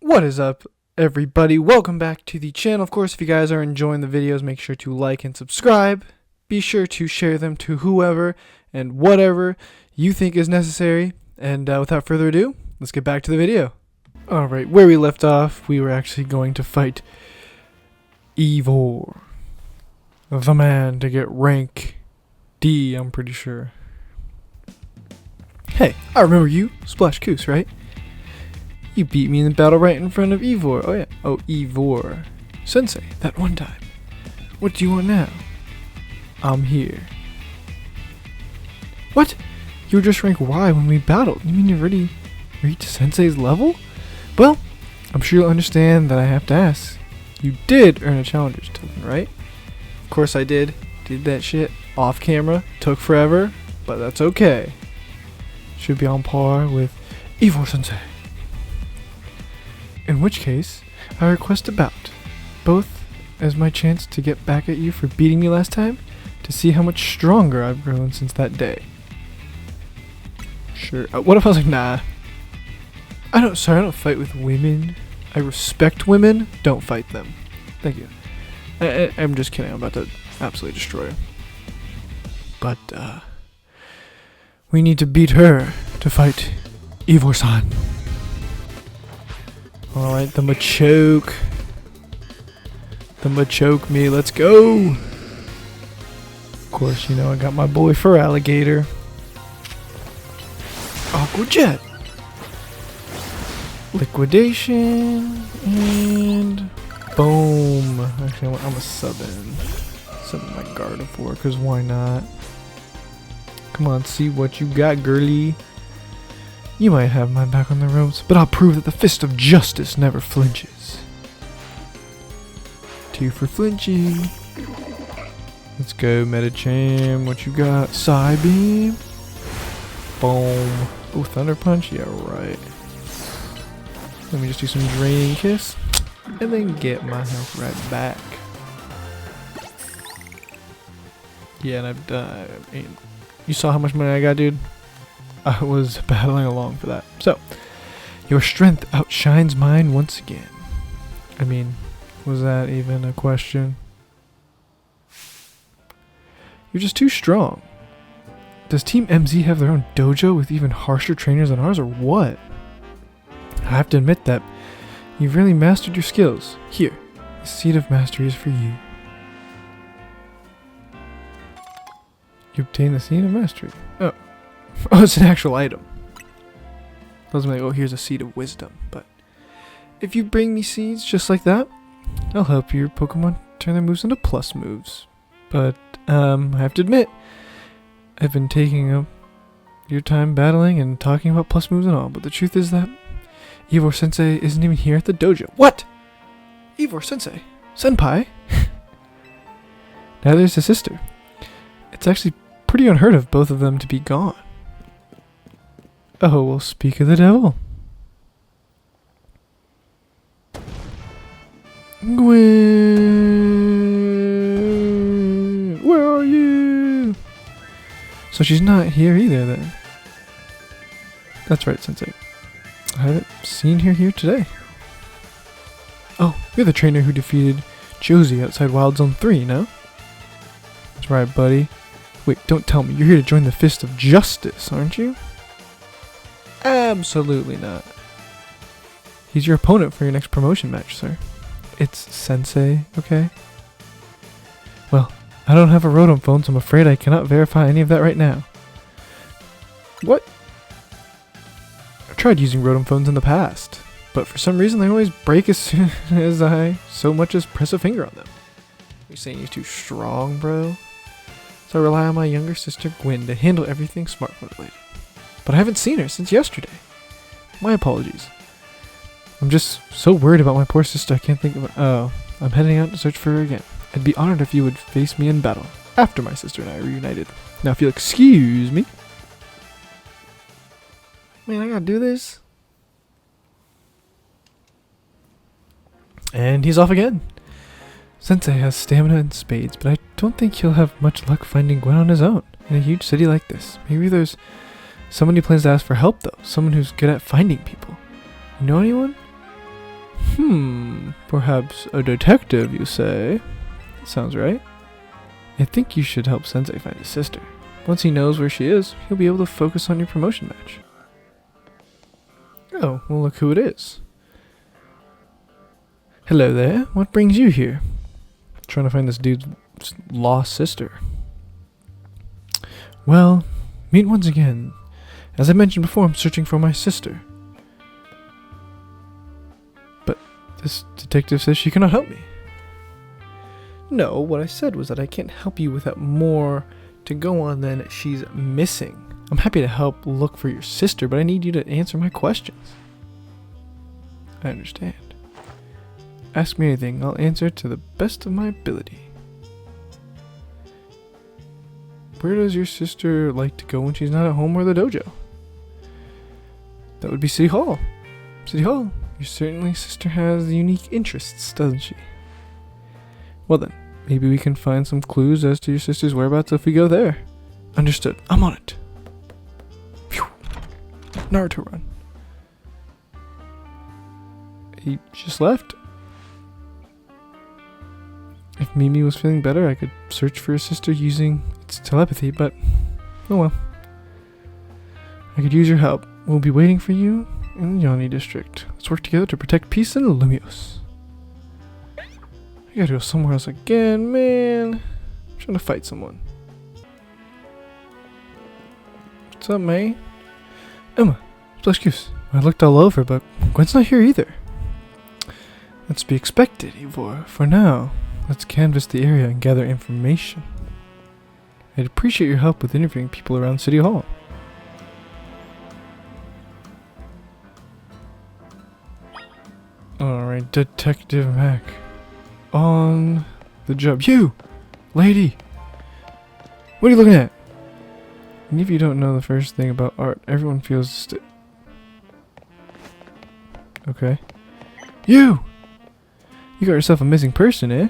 What is up, everybody? Welcome back to the channel. Of course, if you guys are enjoying the videos, make sure to like and subscribe. Be sure to share them to whoever and whatever you think is necessary. And without further ado, let's get back to the video. Alright, where we left off, we were actually going to fight Ivor, the man to get rank D, I'm pretty sure. Hey, I remember you, Splash Coos, right? You beat me in the battle right in front of Ivor. Oh yeah. Oh, Ivor. Sensei, that one time. What do you want now? I'm here. What? You were just rank Y when we battled. You mean you already reached Sensei's level? Well, I'm sure you'll understand that I have to ask. You did earn a challenger's token, right? Of course I did. Did that shit off camera. Took forever, but that's okay. Should be on par with Ivor Sensei. In which case, I request a bout, both as my chance to get back at you for beating me last time, to see how much stronger I've grown since that day. Sure. What if I was like, nah. I don't fight with women. I respect women. Don't fight them. Thank you. I'm just kidding. I'm about to absolutely destroy her. But, we need to beat her to fight Ivor-san. Alright, the Machoke. The Machoke me, let's go! Of course, you know, I got my boy for Alligator. Aqua Jet! Liquidation, and boom. Actually, I'm a sub in. Sub in my Gardevoir, because why not? Come on, see what you got, girly. You might have my back on the ropes, but I'll prove that the fist of justice never flinches. 2 for flinching. Let's go, Metacham. What you got? Psybeam. Boom. Oh, Thunder Punch? Yeah, right. Let me just do some Draining Kiss, and then get my health right back. Yeah, and I've done. I mean, you saw how much money I got, dude? I was battling along for that. So, your strength outshines mine once again. I mean, was that even a question? You're just too strong. Does Team MZ have their own dojo with even harsher trainers than ours, or what? I have to admit that you've really mastered your skills. Here, the Seed of Mastery is for you. You obtain the Seed of Mastery. Oh. Oh, it's an actual item. Doesn't like, oh, here's a seed of wisdom. But if you bring me seeds just like that, I'll help your Pokemon turn their moves into plus moves. But I have to admit, I've been taking up your time battling and talking about plus moves and all. But the truth is that Ivor Sensei isn't even here at the dojo. What? Ivor Sensei? Senpai? Neither is his sister. It's actually pretty unheard of both of them to be gone. Oh, well, speak of the devil. Gwen! Where are you? So she's not here either, then. That's right, Sensei. I haven't seen her here today. Oh, you're the trainer who defeated Josie outside Wild Zone 3, no? That's right, buddy. Wait, don't tell me. You're here to join the Fist of Justice, aren't you? Absolutely not. He's your opponent for your next promotion match, sir. It's Sensei, okay? Well, I don't have a Rotom phone, so I'm afraid I cannot verify any of that right now. What? I've tried using Rotom phones in the past, but for some reason they always break as soon as I so much as press a finger on them. You're saying he's too strong, bro? So I rely on my younger sister Gwen to handle everything smartphone related. But I haven't seen her since yesterday. My apologies. I'm just so worried about my poor sister I can't think of it. Oh, I'm heading out to search for her again. I'd be honored if you would face me in battle after my sister and I are reunited. Now if you'll excuse me. Man, I gotta do this. And he's off again. Sensei has stamina and spades, but I don't think he'll have much luck finding Gwen on his own in a huge city like this. Maybe there's someone who plans to ask for help, though. Someone who's good at finding people. You know anyone? Perhaps a detective, you say? Sounds right. I think you should help Sensei find his sister. Once he knows where she is, he'll be able to focus on your promotion match. Oh, well look who it is. Hello there, what brings you here? Trying to find this dude's lost sister. Well, meet once again. As I mentioned before, I'm searching for my sister. But this detective says she cannot help me. No, what I said was that I can't help you without more to go on than she's missing. I'm happy to help look for your sister, but I need you to answer my questions. I understand. Ask me anything, I'll answer to the best of my ability. Where does your sister like to go when she's not at home or the dojo? That would be City Hall. City Hall. Your certainly sister has unique interests, doesn't she? Well then, maybe we can find some clues as to your sister's whereabouts if we go there. Understood. I'm on it. Phew. Naruto run. He just left. If Mimi was feeling better, I could search for her sister using its telepathy, but oh well. I could use your help. We'll be waiting for you in the Yoni district. Let's work together to protect peace in Lumios. I gotta go somewhere else again, man. I'm trying to fight someone. What's up, May? Emma, no excuse. I looked all over, but Gwen's not here either. That's to be expected, Ivor. For now, let's canvass the area and gather information. I'd appreciate your help with interviewing people around City Hall. Alright, Detective Mac. On the job. You! Lady! What are you looking at? And if you don't know the first thing about art, everyone feels okay. You! You got yourself a missing person, eh?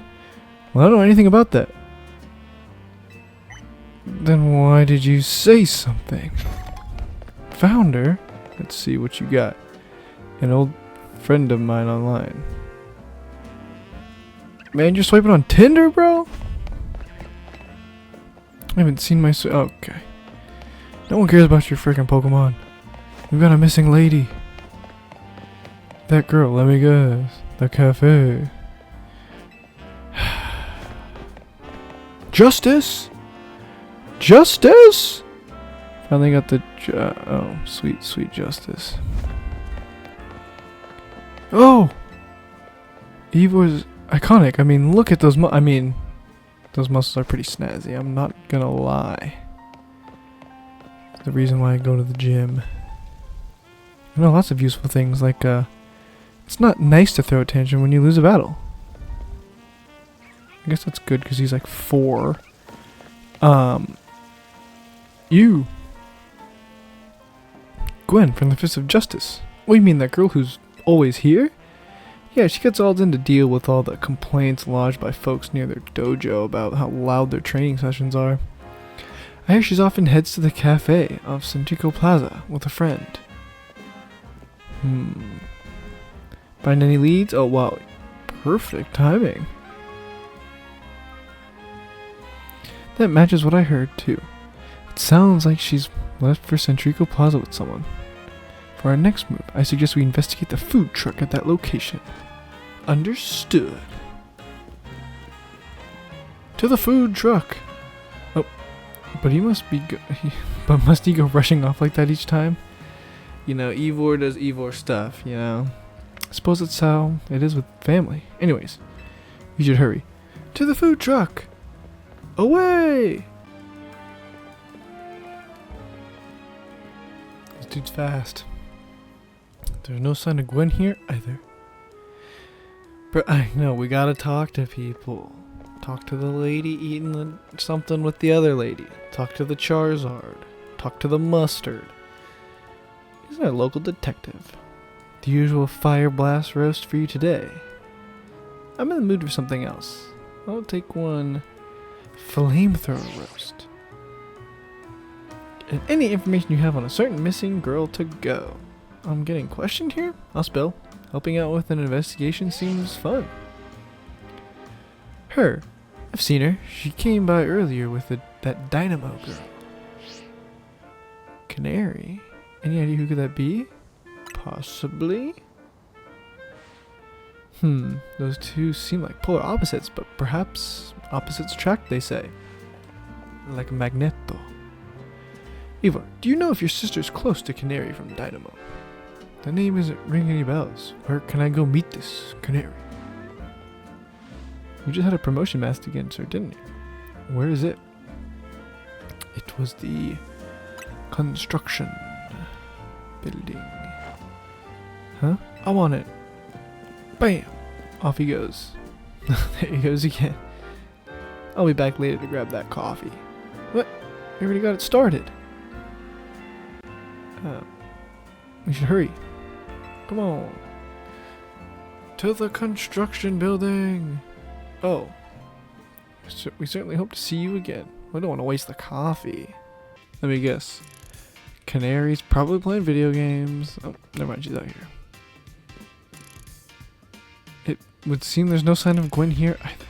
Well, I don't know anything about that. Then why did you say something? Found her? Let's see what you got. An old friend of mine online. Man, you're swiping on Tinder, bro? I haven't seen my... Okay. No one cares about your freaking Pokemon. We've got a missing lady. That girl, let me guess. The cafe. Justice? Justice? Finally got the... oh, sweet, sweet justice. Oh! Ivor's iconic. I mean, look at those those muscles are pretty snazzy. I'm not gonna lie. The reason why I go to the gym. I know lots of useful things, like, it's not nice to throw a tantrum when you lose a battle. I guess that's good because he's like 4. You. Gwen from the Fist of Justice. What do you mean, that girl who's always here? Yeah, she gets called in to deal with all the complaints lodged by folks near their dojo about how loud their training sessions are. I hear she's often heads to the cafe off Centrico Plaza with a friend. Find any leads? Oh wow, perfect timing. That matches what I heard too. It sounds like she's left for Centrico Plaza with someone. For our next move, I suggest we investigate the food truck at that location. Understood. To the food truck. Oh, but he must be but must he go rushing off like that each time? You know, Ivor does Ivor stuff, you know. I suppose that's how it is with family. Anyways, we should hurry. To the food truck. Away! This dude's fast. There's no sign of Gwen here either. But I know, we gotta talk to people. Talk to the lady eating something with the other lady. Talk to the Charizard. Talk to the mustard. He's our local detective. The usual fire blast roast for you today. I'm in the mood for something else. I'll take one flamethrower roast. And any information you have on a certain missing girl to go. I'm getting questioned here? I'll spill. Helping out with an investigation seems fun. Her. I've seen her. She came by earlier with that Dynamo girl. Canary? Any idea who could that be? Possibly? Those two seem like polar opposites, but perhaps opposites attract, they say. Like Magneto. Ivor, do you know if your sister's close to Canary from Dynamo? The name isn't ringing any bells. Where can I go meet this Canary? You just had a promotion match against her, didn't you? Where is it? It was the construction building. Huh? I want it. Bam! Off he goes. There he goes again. I'll be back later to grab that coffee. What? You already got it started. We should hurry. Come on. To the construction building. Oh. We certainly hope to see you again. I don't want to waste the coffee. Let me guess. Canary's probably playing video games. Oh, never mind, she's out here. It would seem there's no sign of Gwen here either.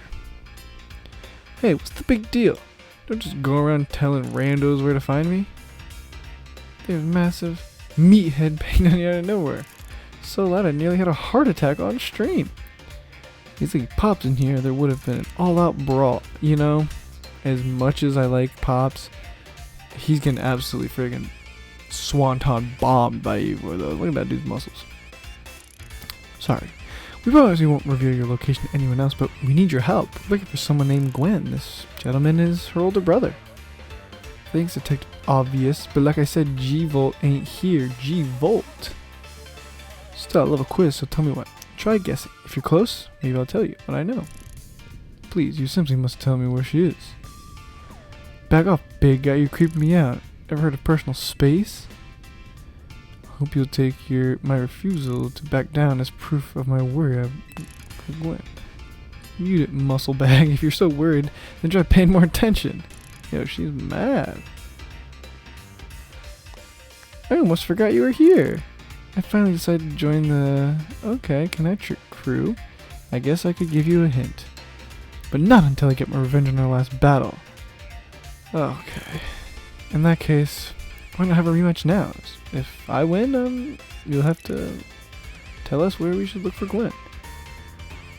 Hey, what's the big deal? Don't just go around telling randos where to find me. They have a massive meathead banging on you out of nowhere. So loud I nearly had a heart attack on stream. He's like Pops in here, there would have been an all-out brawl. You know, as much as I like Pops, he's getting absolutely friggin' swanton bombed by Ivor though. Look at that dude's muscles. Sorry. We probably won't reveal your location to anyone else, but we need your help. We're looking for someone named Gwen. This gentleman is her older brother. Thanks, Detective Obvious, but like I said, G-Volt ain't here. G-Volt. Still, I love a quiz, so tell me what. Try guessing. If you're close, maybe I'll tell you what I know. Please, you simply must tell me where she is. Back off, big guy. You're creeping me out. Ever heard of personal space? Hope you'll take my refusal to back down as proof of my worry for Gwen. You muscle bag. If you're so worried, then try paying more attention. Yo, she's mad. I almost forgot you were here. I finally decided to join the Connectric crew. I guess I could give you a hint. But not until I get my revenge on our last battle. Okay. In that case, we're gonna have a rematch now. If I win, you'll have to tell us where we should look for Gwen.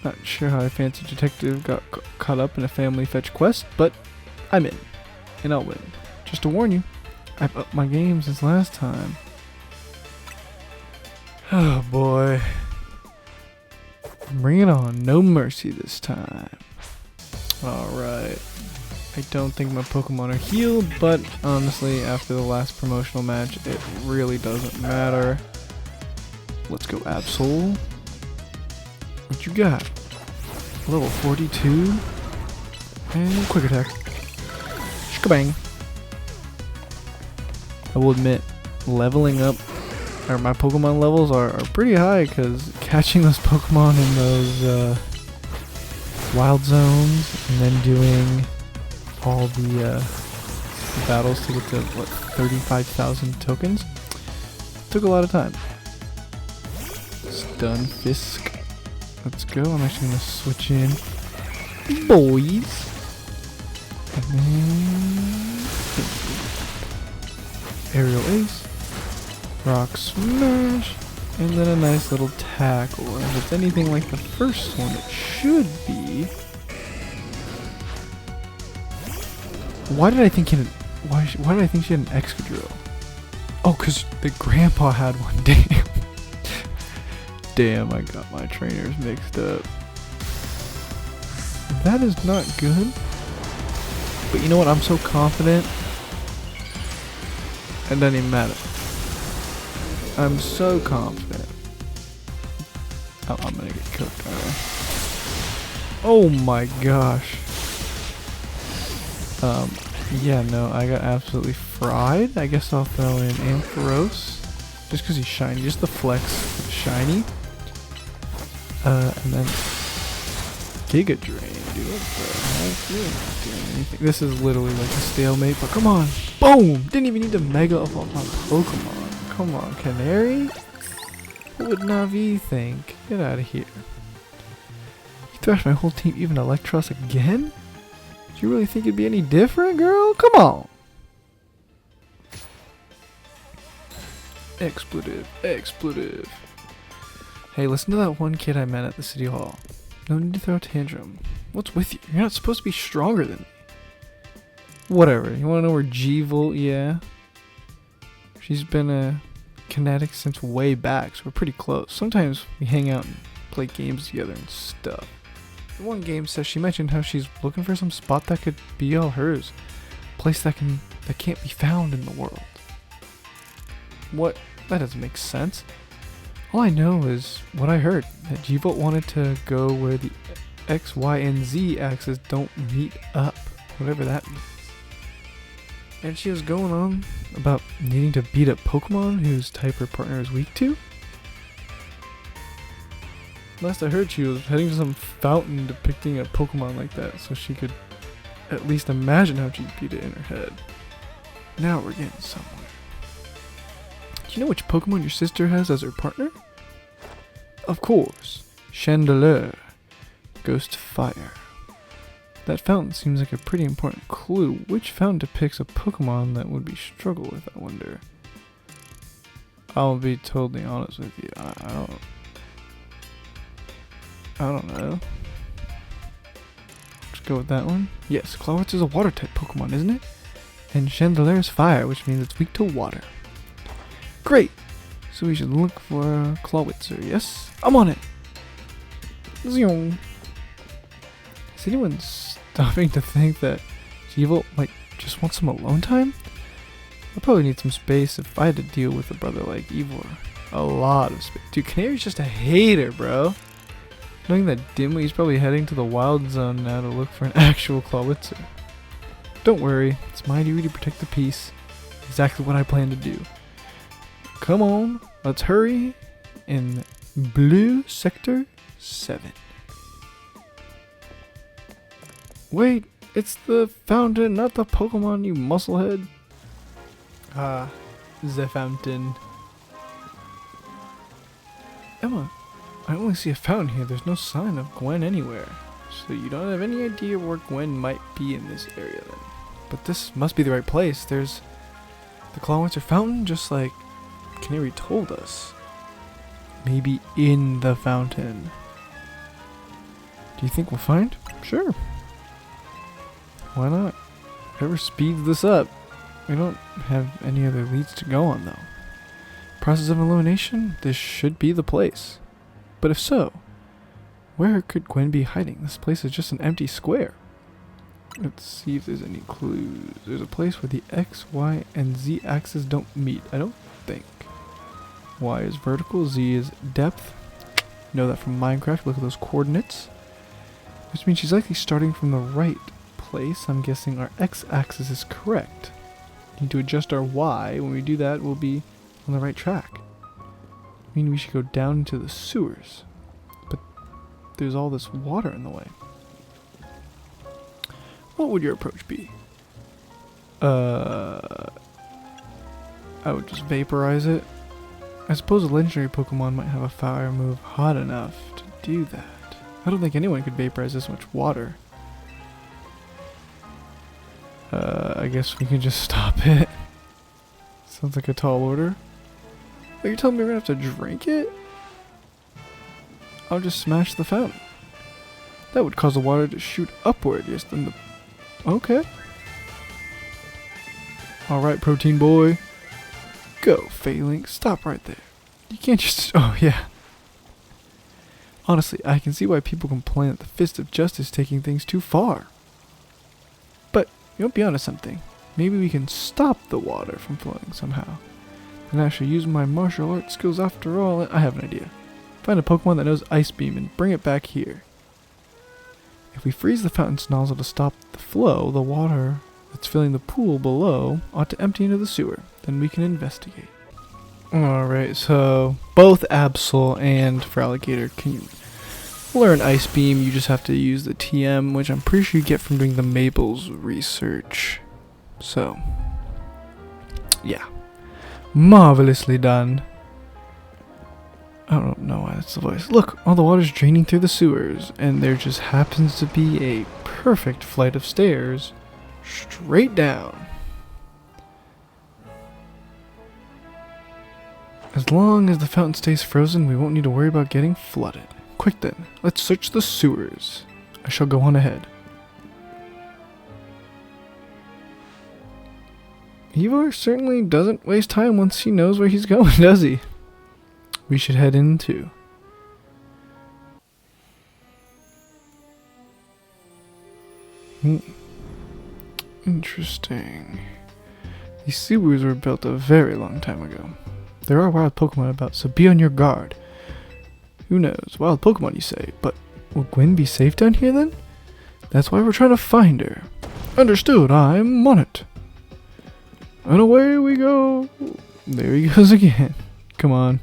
Not sure how a fancy detective got caught up in a family fetch quest, but I'm in. And I'll win. Just to warn you, I've upped my game since last time. Oh boy. Bring it on. No mercy this time. Alright. I don't think my Pokemon are healed, but honestly, after the last promotional match, it really doesn't matter. Let's go Absol. What you got? Level 42. And Quick Attack. Shkabang. I will admit, leveling up, or my Pokemon levels are pretty high, because catching those Pokemon in those wild zones, and then doing all the battles to get to, what, 35,000 tokens? Took a lot of time. Stunfisk. Let's go. I'm actually going to switch in boys. And then Aerial Ace. Rock Smash. And then a nice little tackle. And if it's anything like the first one, it should be. Why did I think why did I think she had an Excadrill? Oh, cause the grandpa had one. Damn. Damn, I got my trainers mixed up. That is not good. But you know what? I'm so confident. It doesn't even matter. I'm so confident. Oh, I'm gonna get cooked. Alright. Oh my gosh. Yeah, no, I got absolutely fried. I guess I'll throw in Ampharos. Just because he's shiny. Just the flex for the shiny. And then Giga Drain, dude. What the heck? You're not doing anything. This is literally like a stalemate, but come on. Boom! Didn't even need to Mega evolve my Pokemon. Come on, Canary? What would Navi think? Get out of here. You thrashed my whole team, even Electros again? Do you really think it'd be any different, girl? Come on! Expletive, expletive. Hey, listen to that one kid I met at the city hall. No need to throw a tantrum. What's with you? You're not supposed to be stronger than me. Whatever. You wanna know where G-Volt? Yeah. She's been a kinetic since way back, so we're pretty close. Sometimes we hang out and play games together and stuff. In one game says she mentioned how she's looking for some spot that could be all hers. A place that can't be found in the world. What? That doesn't make sense. All I know is what I heard, that G-Volt wanted to go where the X, Y, and Z axes don't meet up, whatever that means. And she was going on about needing to beat up Pokemon whose type her partner is weak to. Last I heard, she was heading to some fountain depicting a Pokemon like that, so she could at least imagine how she'd beat it in her head. Now we're getting somewhere. Do you know which Pokemon your sister has as her partner? Of course, Chandelure, Ghost Fire. That fountain seems like a pretty important clue. Which fountain depicts a Pokemon that would be struggle with, I wonder? I'll be totally honest with you. I don't know. Let's go with that one. Yes, Clawitz is a water type Pokemon, isn't it? And Chandelure is fire, which means it's weak to water. Great! So we should look for Clawitzer, yes? I'm on it! Zoom. Is anyone stopping to think that G-Volt might just want some alone time? I'll probably need some space if I had to deal with a brother like Ivor. A lot of space. Dude, Canary's just a hater, bro. Knowing that Dimway's probably heading to the wild zone now to look for an actual Clawitzer. Don't worry, it's my duty to protect the peace. Exactly what I plan to do. Come on, let's hurry in Blue Sector 7. Wait, it's the fountain, not the Pokemon, you musclehead. The fountain. Emma, I only see a fountain here. There's no sign of Gwen anywhere. So you don't have any idea where Gwen might be in this area then. But this must be the right place. There's the Clawitzer fountain, just like Canary told us. Maybe in the fountain. Do you think we'll find? Sure. Why not? Whoever speeds this up. We don't have any other leads to go on though. Process of elimination? This should be the place. But if so, where could Gwen be hiding? This place is just an empty square. Let's see if there's any clues. There's a place where the X, Y, and Z axes don't meet. I don't think. Y is vertical, Z is depth. Know that from Minecraft. Look at those coordinates. Which means she's likely starting from the right place. I'm guessing our X axis is correct. Need to adjust our Y. When we do that, we'll be on the right track. I mean, we should go down into the sewers. But there's all this water in the way. What would your approach be? I would just vaporize it. I suppose a legendary Pokemon might have a fire move hot enough to do that. I don't think anyone could vaporize this much water. I guess we can just stop it. Sounds like a tall order. Are you telling me we're gonna have to drink it? I'll just smash the fountain. That would cause the water to shoot upward. Yes, then the... Okay. Alright, protein boy. Go, Failing. Stop right there. You can't just... Oh, yeah. Honestly, I can see why people complain that the Fist of Justice is taking things too far. But, you know, be honest something. Maybe we can stop the water from flowing somehow. And I should use my martial arts skills after all. I have an idea. Find a Pokemon that knows Ice Beam and bring it back here. If we freeze the fountain's nozzle to stop the flow, the water that's filling the pool below ought to empty into the sewer. Then we can investigate. Alright, so both Absol and Feraligatr can learn Ice Beam. You just have to use the TM, which I'm pretty sure you get from doing the Mabel's research. So, yeah. Marvelously done. I don't know why that's the voice. Look, all the water's draining through the sewers, and there just happens to be a perfect flight of stairs straight down. As long as the fountain stays frozen, we won't need to worry about getting flooded. Quick then, let's search the sewers. I shall go on ahead. Ivor certainly doesn't waste time once he knows where he's going, does he? We should head in too. Interesting. These sewers were built a very long time ago. There are wild Pokemon about, so be on your guard. Who knows? Wild Pokemon, you say, but will Gwen be safe down here then? That's why we're trying to find her. Understood, I'm on it. And away we go. There he goes again. Come on.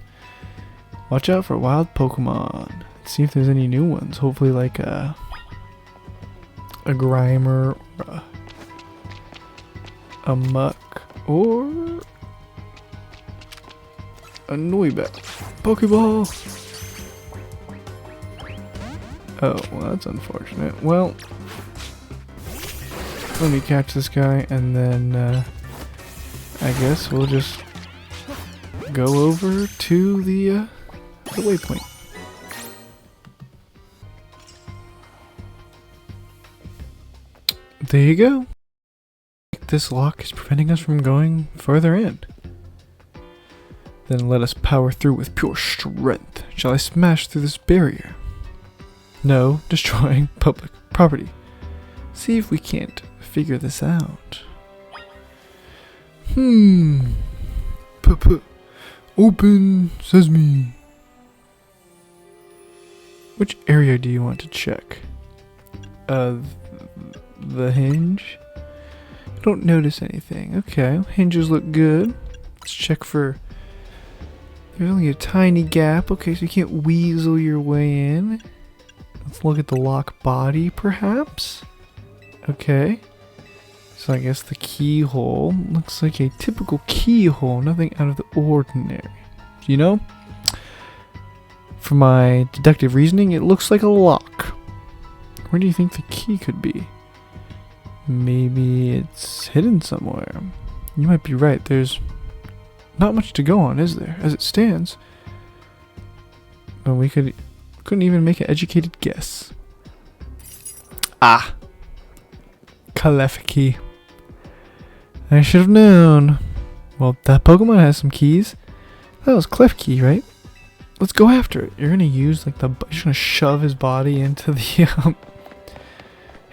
Watch out for wild Pokemon. Let's see if there's any new ones. Hopefully like a Grimer, or a Muck, or a Noibat. Pokeball! Oh, well that's unfortunate. Well, let me catch this guy and then I guess we'll just go over to the waypoint. There you go. This lock is preventing us from going further in. Then let us power through with pure strength. Shall I smash through this barrier? No, destroying public property. See if we can't figure this out. Open sesame. Which area do you want to check? The hinge? I don't notice anything. Okay, hinges look good. Let's check for... There's only a tiny gap. Okay, so you can't weasel your way in. Let's look at the lock body, perhaps? Okay. So I guess the keyhole looks like a typical keyhole, nothing out of the ordinary. You know? For my deductive reasoning, it looks like a lock. Where do you think the key could be? Maybe it's hidden somewhere. You might be right. There's not much to go on, is there? As it stands. But we couldn't even make an educated guess. Ah! Klefki. I should have known. Well, that Pokemon has some keys. That was Klefki, right? Let's go after it. You're gonna use like you're just gonna shove his body into the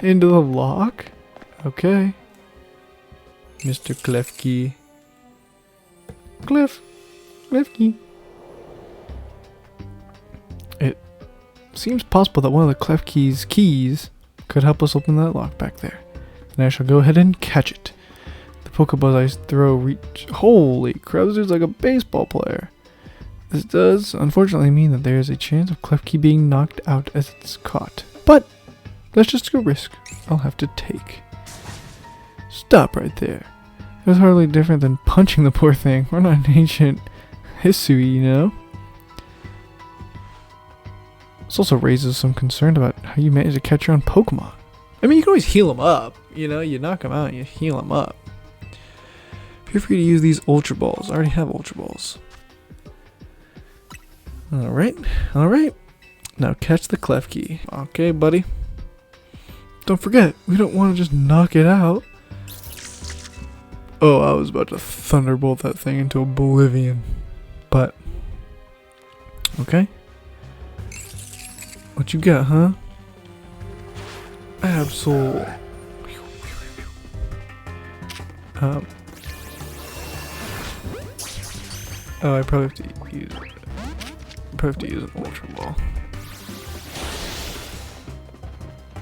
into the lock. Okay, Mr. Klefki. Klefki. It seems possible that one of the Klefki's keys could help us open that lock back there. And I shall go ahead and catch it. The Pokeball I throw reach. Holy crap, this dude's like a baseball player. This does unfortunately mean that there is a chance of Klefki being knocked out as it's caught. But that's just a risk I'll have to take. Stop right there. It was hardly different than punching the poor thing. We're not an ancient Hisui, you know? This also raises some concern about how you manage to catch your own Pokemon. I mean, you can always heal them up. You know, you knock them out and you heal them up. Feel free to use these Ultra Balls. I already have Ultra Balls. Alright. Now catch the Klefki. Okay, buddy. Don't forget, we don't want to just knock it out. Oh, I was about to thunderbolt that thing into oblivion. But, okay. What you got, huh? Absol. Oh, I probably have to use it. Probably have to use an Ultra Ball.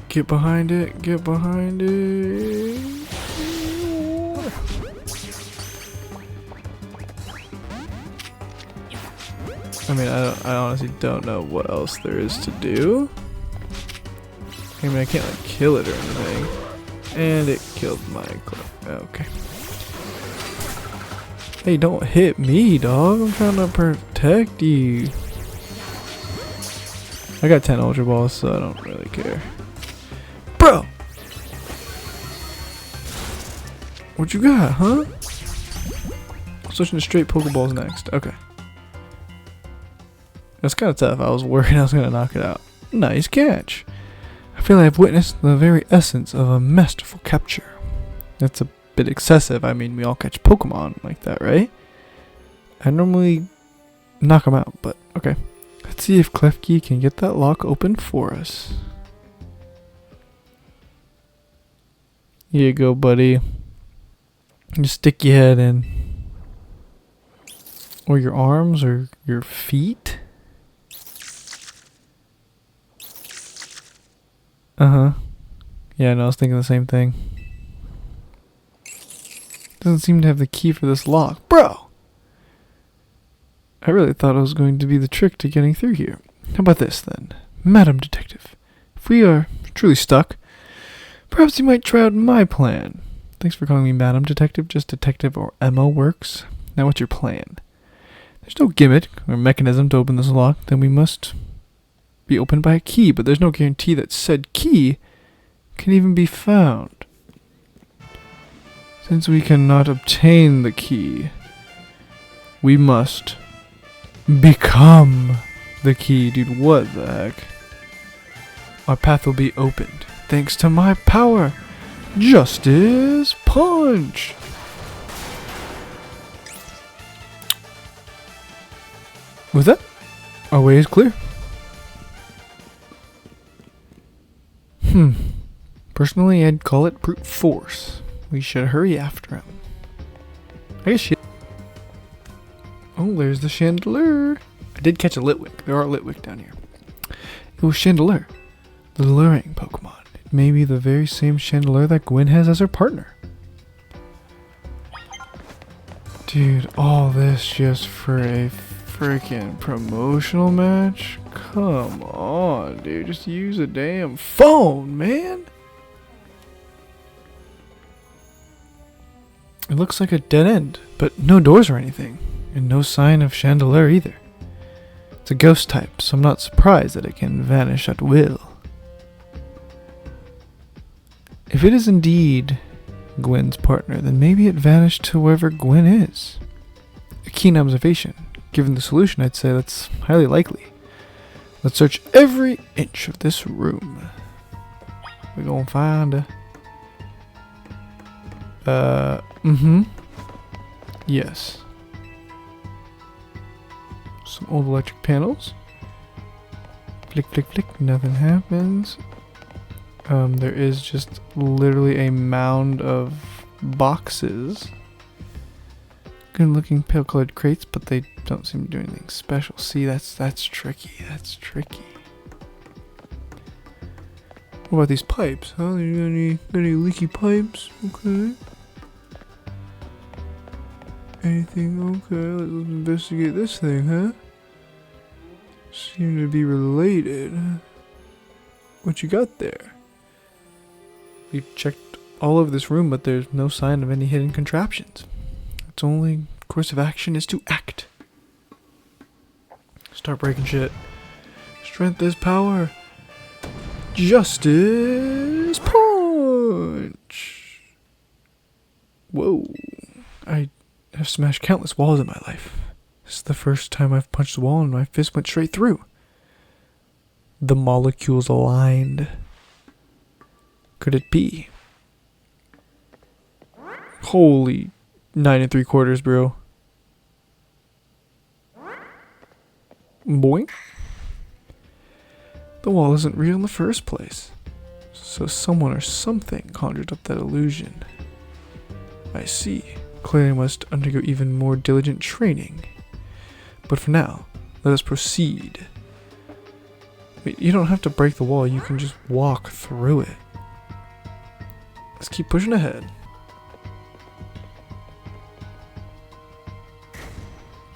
Get behind it, get behind it. I mean, I honestly don't know what else there is to do. I mean, I can't like kill it or anything. And it killed my clip. Okay. Hey, don't hit me, dog. I'm trying to protect you. I got 10 Ultra Balls, so I don't really care. Bro! What you got, huh? Switching to straight Pokeballs next. Okay. That's kind of tough. I was worried I was going to knock it out. Nice catch. I feel I've witnessed the very essence of a masterful capture. That's a bit excessive. I mean, we all catch Pokemon like that, right? I normally knock them out, but okay. Let's see if Klefki can get that lock open for us. Here you go, buddy. Just stick your head in. Or your arms, or your feet. Yeah, no, I was thinking the same thing. Doesn't seem to have the key for this lock. Bro! I really thought it was going to be the trick to getting through here. How about this, then? Madam Detective, if we are truly stuck, perhaps you might try out my plan. Thanks for calling me Madam Detective. Just Detective or MO works. Now what's your plan? There's no gimmick or mechanism to open this lock. Then we must be opened by a key, but there's no guarantee that said key can even be found. Since we cannot obtain the key, we must become the key. Dude, what the heck? Our path will be opened thanks to my power. Justice Punch! With that, our way is clear. Personally, I'd call it brute force. We should hurry after him. I guess shit. Oh, there's the Chandelier. I did catch a Litwick. There are Litwick down here. It was Chandelier, the luring Pokemon. It may be the very same Chandelier that Gwen has as her partner. Dude, all this just for a freaking promotional match? Come on, dude. Just use a damn phone, man. It looks like a dead end, but no doors or anything. And no sign of Chandelier either. It's a ghost type, so I'm not surprised that it can vanish at will. If it is indeed Gwen's partner, then maybe it vanished to wherever Gwen is. A keen observation. Given the solution, I'd say that's highly likely. Let's search every inch of this room. We're gonna find yes. Some old electric panels. Flick, flick, flick. Nothing happens. There is just literally a mound of boxes. Good looking pale colored crates, but they don't seem to do anything special. See, that's tricky. That's tricky. What about these pipes, huh? You got any leaky pipes? Okay. Anything? Okay, let's investigate this thing, huh? Seem to be related. What you got there? We checked all over this room, but there's no sign of any hidden contraptions. Its only course of action is to act. Start breaking shit. Strength is power. Justice Punch! Whoa. I have smashed countless walls in my life. This is the first time I've punched a wall and my fist went straight through. The molecules aligned. Could it be? Holy 9 3/4, bro. Boink. The wall isn't real in the first place. So someone or something conjured up that illusion. I see. Clearly I must undergo even more diligent training. But for now, let us proceed. Wait, you don't have to break the wall, you can just walk through it. Let's keep pushing ahead.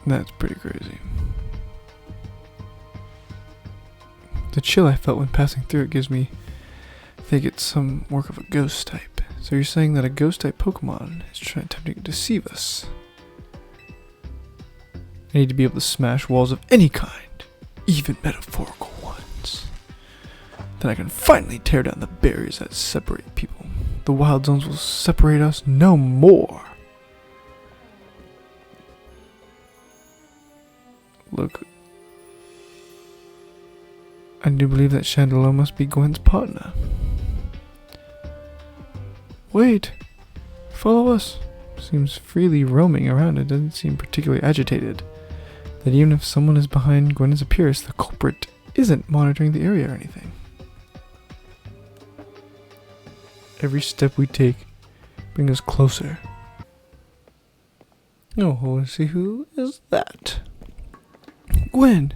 That's pretty crazy. The chill I felt when passing through it gives me, I think it's some work of a ghost type. So you're saying that a ghost type Pokemon is attempting to deceive us. I need to be able to smash walls of any kind, even metaphorical ones. Then I can finally tear down the barriers that separate people. The wild zones will separate us no more. Look, I do believe that Chandelure must be Gwen's partner. Wait, follow us. Seems freely roaming around. It doesn't seem particularly agitated. That even if someone is behind Gwen's appearance, the culprit isn't monitoring the area or anything. Every step we take brings us closer. Oh, let's see, who is that? Gwen!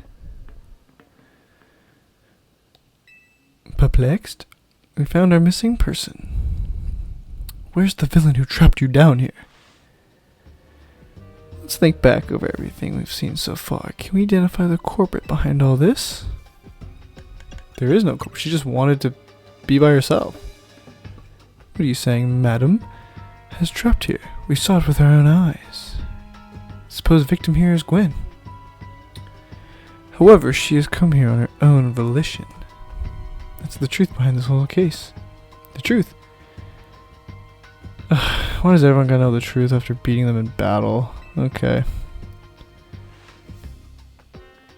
Perplexed? We found our missing person. Where's the villain who trapped you down here? Let's think back over everything we've seen so far. Can we identify the culprit behind all this? There is no culprit. She just wanted to be by herself. What are you saying, madam? Has trapped here. We saw it with our own eyes. Suppose victim here is Gwen. However, she has come here on her own volition. That's the truth behind this whole case. The truth. Why does everyone gotta know the truth after beating them in battle? Okay.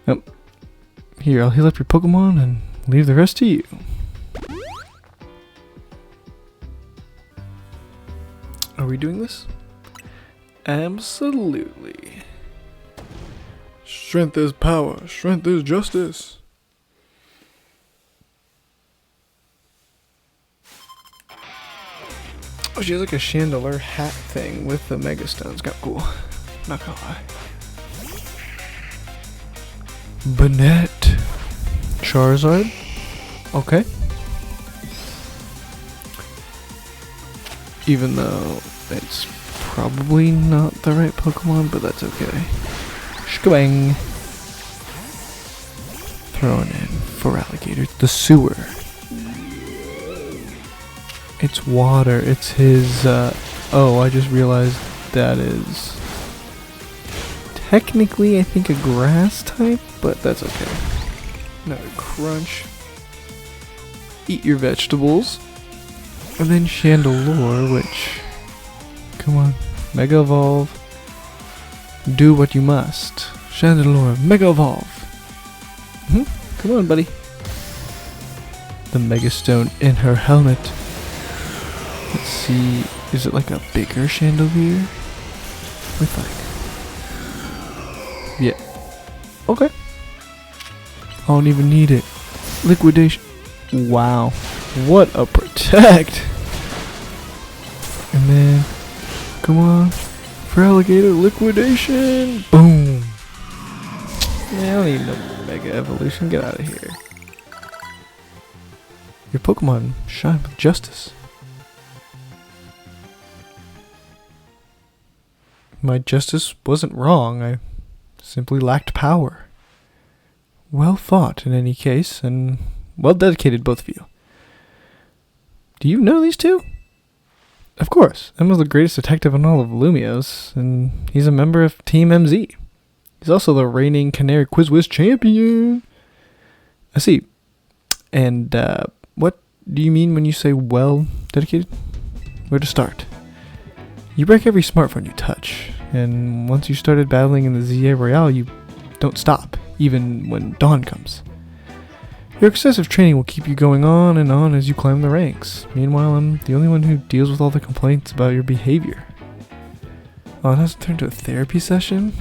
Nope. Here, I'll heal up your Pokemon and leave the rest to you. Are we doing this? Absolutely. Strength is power. Strength is justice. Oh, she has like a Chandelure hat thing with the Mega Stones. Got cool. Not gonna lie. Banette. Charizard. Okay. Even though it's probably not the right Pokemon, but that's okay. Shkabang. Thrown in for alligator. The sewer. It's water. It's his, oh, I just realized that is technically, I think, a grass type, but that's okay. Another crunch. Eat your vegetables. And then Chandelure, which, come on, Mega Evolve. Do what you must. Chandelure, Mega Evolve. Come on, buddy. The Mega Stone in her helmet. Let's see, is it like a bigger chandelier? With like... Yeah. Okay. I don't even need it. Liquidation. Wow. What a protect. And then, come on. For alligator, liquidation. Boom. Man, I don't need no Mega Evolution. Get out of here. Your Pokemon shine with justice. My justice wasn't wrong, I simply lacked power. Well fought in any case, and well dedicated, both of you. Do you know these two? Of course, Emma's the greatest detective in all of Lumios, and he's a member of Team MZ. He's also the reigning Canary Quiz Wiz champion. I see. And, what do you mean when you say well dedicated? Where to start? You break every smartphone you touch, and once you started battling in the Z-A Royale, you don't stop, even when dawn comes. Your excessive training will keep you going on and on as you climb the ranks. Meanwhile, I'm the only one who deals with all the complaints about your behavior. Oh, it has turned to a therapy session?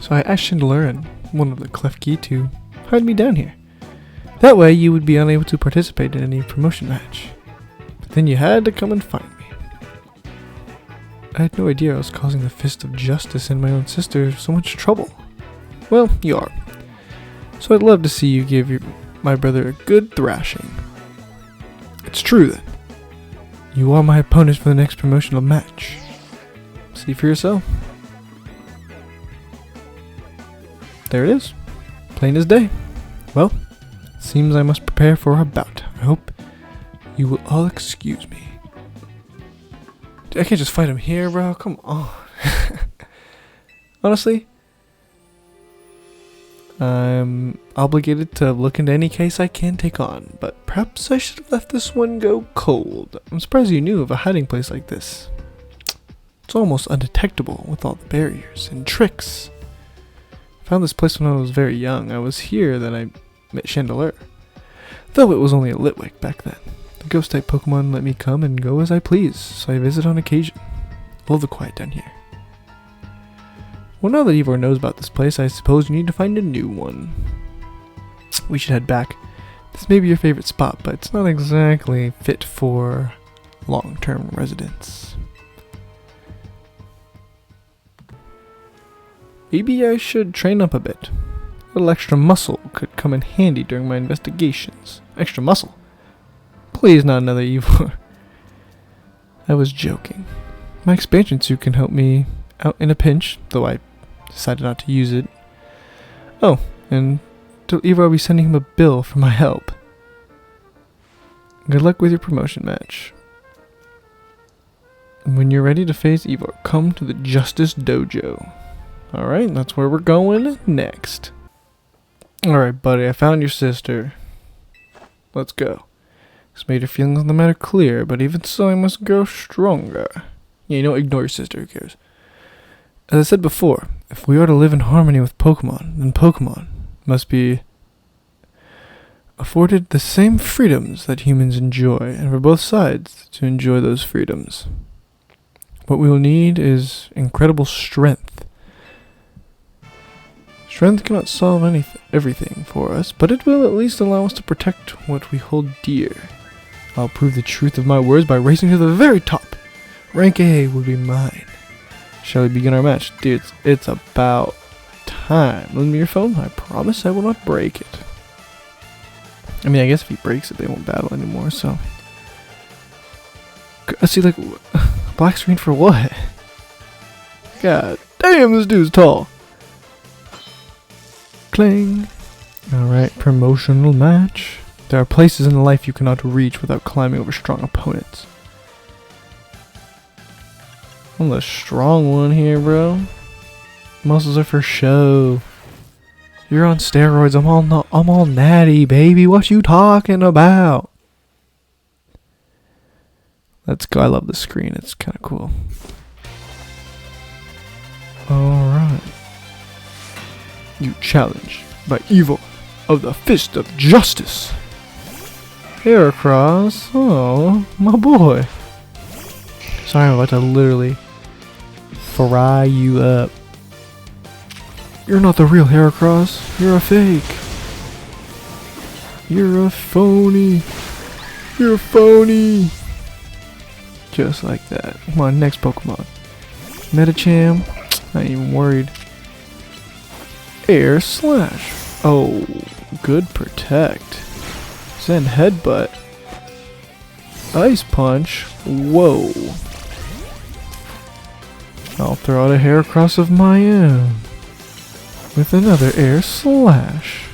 So I asked Chandelure and one of the Klefki to hide me down here. That way you would be unable to participate in any promotion match. But then you had to come and find me. I had no idea I was causing the Fist of Justice and my own sister so much trouble. Well, you are. So I'd love to see you give my brother a good thrashing. It's true then. You are my opponent for the next promotional match. See for yourself. There it is. Plain as day. Well, seems I must prepare for our bout. I hope you will all excuse me. I can't just fight him here, bro. Come on. Honestly, I'm obligated to look into any case I can take on, but perhaps I should have left this one go cold. I'm surprised you knew of a hiding place like this. It's almost undetectable with all the barriers and tricks. I found this place when I was very young. I was here that I met Chandelier, though it was only a Litwick back then. The ghost-type Pokemon let me come and go as I please, so I visit on occasion. Love the quiet down here. Well, now that Ivor knows about this place, I suppose you need to find a new one. We should head back. This may be your favorite spot, but it's not exactly fit for long-term residence. Maybe I should train up a bit. A little extra muscle could come in handy during my investigations. Extra muscle? Please, not another Ivor. I was joking. My expansion suit can help me out in a pinch, though I decided not to use it. Oh, and to Ivor, I'll be sending him a bill for my help. Good luck with your promotion match. And when you're ready to face Ivor, come to the Justice Dojo. Alright, that's where we're going next. Alright, buddy, I found your sister. Let's go. This made her feelings on the matter clear, but even so, I must grow stronger. Yeah, you know, ignore your sister, who cares? As I said before, if we are to live in harmony with Pokemon, then Pokemon must be afforded the same freedoms that humans enjoy, and for both sides to enjoy those freedoms. What we will need is incredible strength. Strength cannot solve everything for us, but it will at least allow us to protect what we hold dear. I'll prove the truth of my words by racing to the very top. Rank A will be mine. Shall we begin our match? Dude, it's about time. Lend me your phone. I promise I will not break it. I mean, I guess if he breaks it, they won't battle anymore, so. I see, like, black screen for what? God damn, this dude's tall. Cling. Alright, promotional match. There are places in life you cannot reach without climbing over strong opponents. I'm the strong one here, bro. Muscles are for show. You're on steroids. I'm all natty, baby. What you talking about? Let's go. I love the screen. It's kind of cool. Alright. You challenge by Ivor of the Fist of Justice. Heracross. Oh, my boy. Sorry, I'm about to literally fry you up. You're not the real Heracross. You're a fake. You're a phony. You're a phony. Just like that. Come on, next Pokemon. Metacham. I ain't even worried. Air Slash. Oh, good protect. Zen Headbutt. Ice Punch. Whoa. I'll throw out a Heracross of my own. With another Air Slash.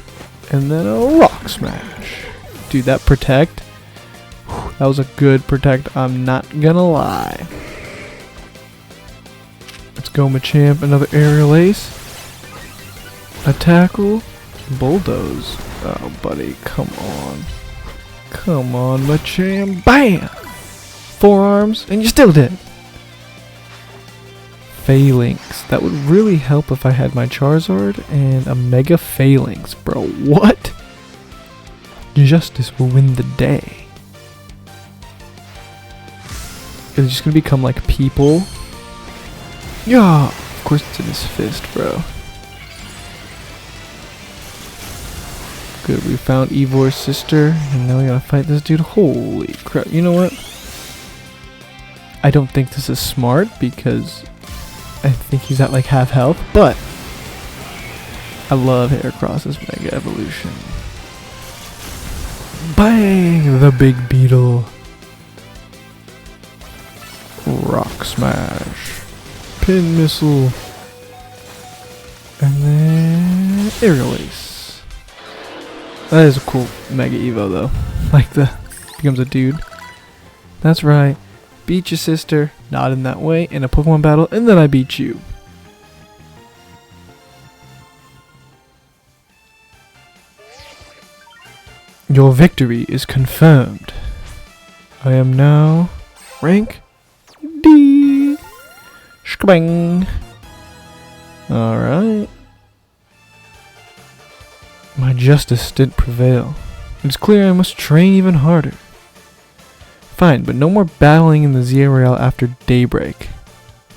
And then a Rock Smash. Dude, that protect. That was a good protect, I'm not gonna lie. Let's go, Machamp. Another Aerial Ace. A Tackle. Bulldoze. Oh, buddy, come on. Come on, Machamp. Bam! Forearms, and you're still dead. Phalanx. That would really help if I had my Charizard and a Mega Phalanx, bro. What? Justice will win the day. Is it just gonna become like people? Yeah, of course it's in his fist, bro. Good, we found Ivor's sister, and now we gotta fight this dude. Holy crap! You know what? I don't think this is smart because I think he's at like half health, but I love Heracross's Mega Evolution. Bang! The big beetle. Rock Smash. Pin Missile. And then Aerial Ace. That is a cool Mega Evo though. Like becomes a dude. That's right. Beat your sister, not in that way, in a Pokemon battle, and then I beat you. Your victory is confirmed. I am now rank D. Shkabang. Alright. My justice didn't prevail. It's clear I must train even harder. Fine, but no more battling in the Z-A Royale after daybreak.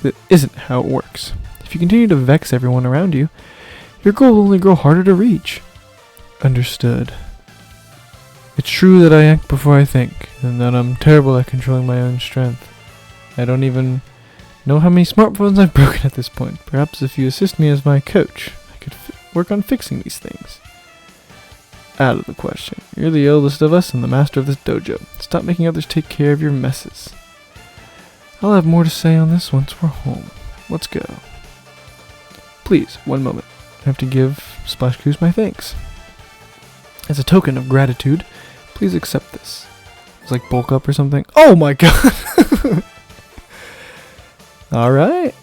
That isn't how it works. If you continue to vex everyone around you, your goal will only grow harder to reach. Understood. It's true that I act before I think, and that I'm terrible at controlling my own strength. I don't even know how many smartphones I've broken at this point. Perhaps if you assist me as my coach, I could work on fixing these things. Out of the question. You're the oldest of us and the master of this dojo. Stop making others take care of your messes. I'll have more to say on this once we're home. Let's go. Please, one moment. I have to give Splash Goose my thanks. As a token of gratitude, please accept this. It's like bulk up or something. Oh my god! Alright.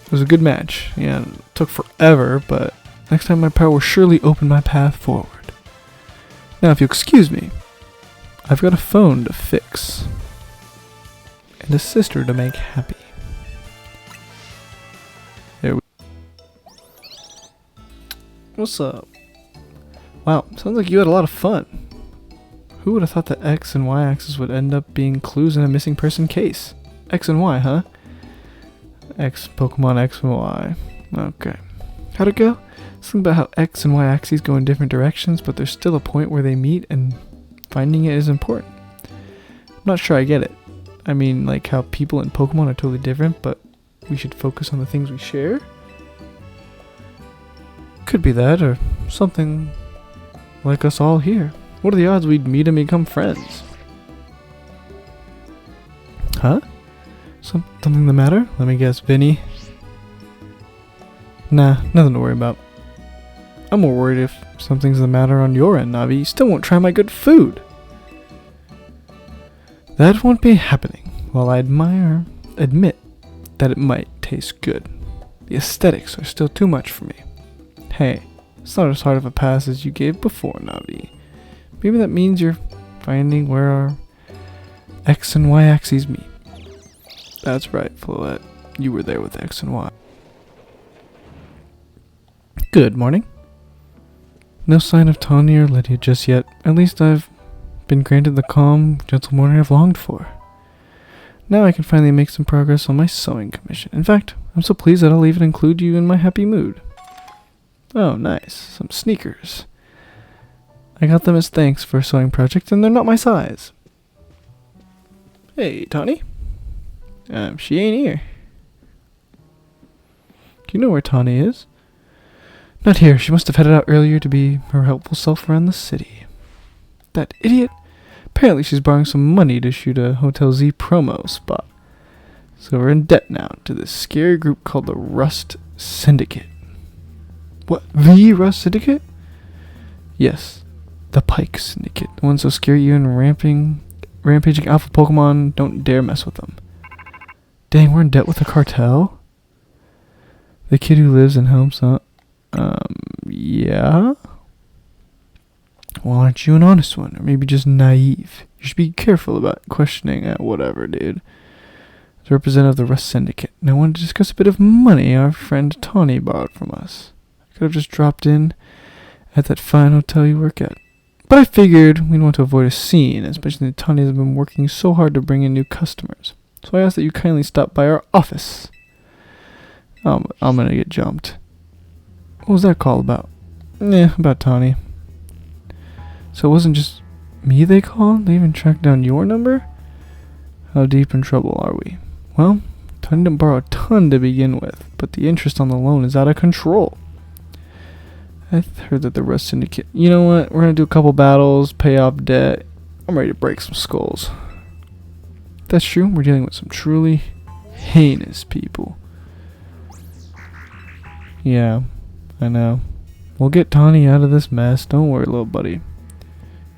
It was a good match. Yeah, it took forever, but next time my power will surely open my path forward. Now, if you'll excuse me, I've got a phone to fix. And a sister to make happy. There we go. What's up? Wow, sounds like you had a lot of fun. Who would have thought the X and Y axis would end up being clues in a missing person case? X and Y, huh? X, Pokemon X and Y. Okay. How'd it go? Something about how X and Y axes go in different directions, but there's still a point where they meet and finding it is important. I'm not sure I get it. I mean, like how people in Pokemon are totally different, but we should focus on the things we share? Could be that, or something like us all here. What are the odds we'd meet and become friends? Huh? Something the matter? Let me guess, Vinny? Nah, nothing to worry about. I'm more worried if something's the matter on your end, Navi. You still won't try my good food. That won't be happening. While I admit that it might taste good. The aesthetics are still too much for me. Hey, it's not as hard of a pass as you gave before, Navi. Maybe that means you're finding where our X and Y axes meet. That's right, Floette. You were there with X and Y. Good morning. No sign of Tawny or Lydia just yet. At least I've been granted the calm, gentle morning I've longed for. Now I can finally make some progress on my sewing commission. In fact, I'm so pleased that I'll even include you in my happy mood. Oh, nice. Some sneakers. I got them as thanks for a sewing project, and they're not my size. Hey, Tawny. She ain't here. Do you know where Tawny is? Not here. She must have headed out earlier to be her helpful self around the city. That idiot. Apparently she's borrowing some money to shoot a Hotel Z promo spot. So we're in debt now to this scary group called the Rust Syndicate. What? The Rust Syndicate? Yes. The Pike Syndicate. The ones so scary you and rampaging alpha Pokemon don't dare mess with them. Dang, we're in debt with the cartel? The kid who lives and helps out. Yeah? Well, aren't you an honest one? Or maybe just naive? You should be careful about questioning at whatever, dude. As representative of the Rust Syndicate, and I wanted to discuss a bit of money our friend Tawny borrowed from us. I could have just dropped in at that fine hotel you work at. But I figured we'd want to avoid a scene, especially that Tawny has been working so hard to bring in new customers. So I asked that you kindly stop by our office. I'm gonna get jumped. What was that call about? About Tawny. So it wasn't just me they called? They even tracked down your number? How deep in trouble are we? Well, Tawny didn't borrow a ton to begin with, but the interest on the loan is out of control. I heard that the Rust Syndicate... You know what? We're gonna do a couple battles, pay off debt. I'm ready to break some skulls. If that's true, we're dealing with some truly heinous people. Yeah, I know. We'll get Tawny out of this mess. Don't worry, little buddy.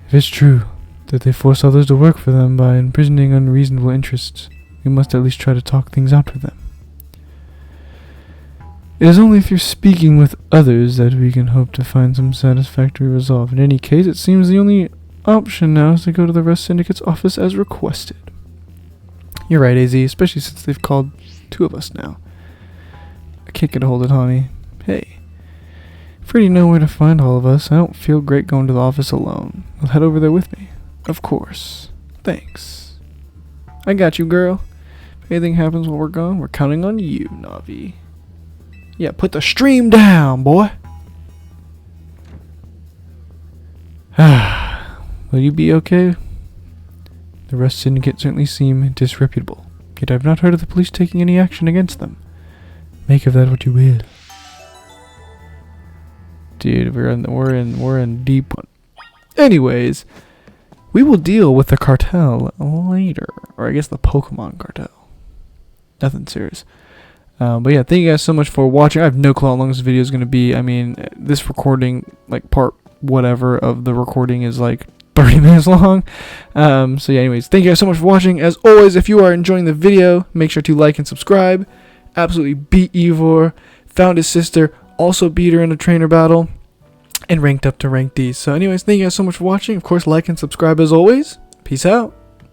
If it's true that they force others to work for them by imprisoning unreasonable interests, we must at least try to talk things out with them. It is only if you're speaking with others that we can hope to find some satisfactory resolve. In any case, it seems the only option now is to go to the Rust Syndicate's office as requested. You're right, AZ, especially since they've called 2 of us now. I can't get a hold of Tommy. Hey, if you already know where to find all of us, I don't feel great going to the office alone. You'll head over there with me. Of course. Thanks. I got you, girl. If anything happens while we're gone, we're counting on you, Navi. Yeah, put the stream down, boy. Will you be okay? The Rust Syndicate certainly seem disreputable, yet I've not heard of the police taking any action against them. Make of that what you will. Dude, we're in deep one. Anyways, we will deal with the cartel later, or I guess the Pokemon cartel. Nothing serious. But yeah, thank you guys so much for watching. I have no clue how long this video is going to be. I mean, this recording, like part whatever of the recording is like 30 minutes long. So yeah, anyways, thank you guys so much for watching. As always, if you are enjoying the video, make sure to like and subscribe. Absolutely beat Ivor. Found his sister. Also beat her in a trainer battle. And ranked up to rank D. So anyways, thank you guys so much for watching. Of course, like and subscribe as always. Peace out.